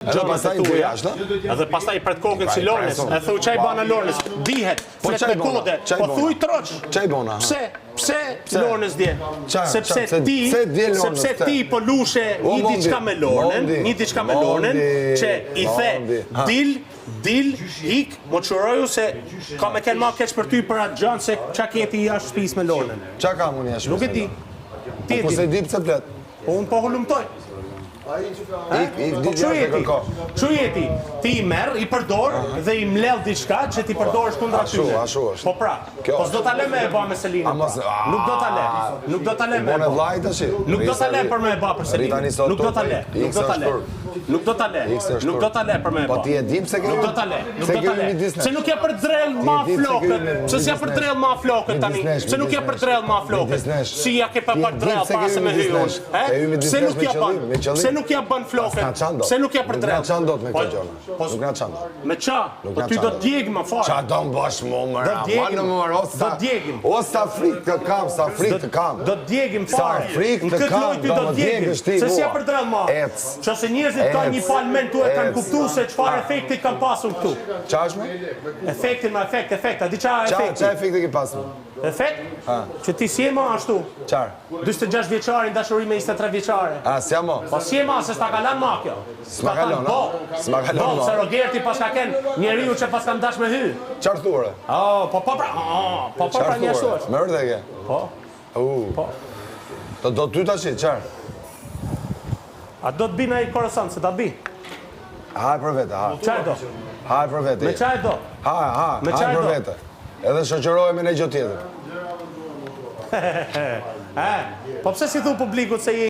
Gjëmat e tuja. Edhe pastaj pret kokën si Lornes. E thu çaj bana Lornes. Dihet. Flet me kode. Po thuj troç. Çaj bona. Pse Lornes dje? Sepse ti po lushe një diçka me Lornen, që i the dil, ik, mo çuroju se ka me ken ma keq për ty për atë gjën se çka keti jashtë shtëpisë me Lornen. Çka kam unë jashtë? Nuk e di. Ti e Po se di pse flet. Po unë po hulumtoj. Çu jeti? Ti i merr, i përdor dhe i mledh diçka që ti përdorësh kundra tyre. Ashtu është. Po pra, po s'do ta lë me e bë me Selinën. Nuk do ta lë. Nuk do ta lë me. Bonë vllai tash. Nuk do ta lë për me e bë për Selinën. Nuk do ta lë. Nuk do ta lë. Nuk do ta lë. Nuk do ta lë për me e bë. Po ti e di pse ke? Nuk do ta lë. Nuk do ta lë. Se nuk ja për drell ma flokët. Se s'ja për drell ma flokët tani. Se nuk ja për drell ma flokët. Si ja ke pa drell pas me hyun. Se nuk ja bën. Se nuk ja bën flokët. Se nuk ja për drell. Nuk na çan dot me këtë gjë. Nuk na çan. Me ça? Po ty do të djeg më fare. Ça do bash më mëra. Do djegim. O sa frikë të kam, sa frikë të kam. Do të djegim fare. Sa frikë të kam, do të djegim. Se si ja për drell më. Qëse njerëzit kanë një palment tu e kanë kuptuar se çfarë efekti kanë pasur këtu. Ç'ash më? Efektin me efekt, a di çfarë efekti? Ç'a efekti ke pasur? Efekt? Që ti si e ma ashtu. Çfarë? 46 vjeçarin dashuri me 23 vjeçare. Si ama? Po si e ma se s'ta kalan ma kjo. S'ma kalon, s'ma kalon. Po, se Rogerti pas ka ken njeriu që pas kanë dash me hy. Çfarë thurë? Po pra një ashtu është. Më erdhe ke? Po. Po. Do ty tash, çfarë? A do të bi në i korësan, se ta bi? Haj për vete, ha. Qaj do? Haj për vete. Me qaj do? Haj për vete. Edhe shoqërohemi në gjë tjetër. Po pse si thu publikut se je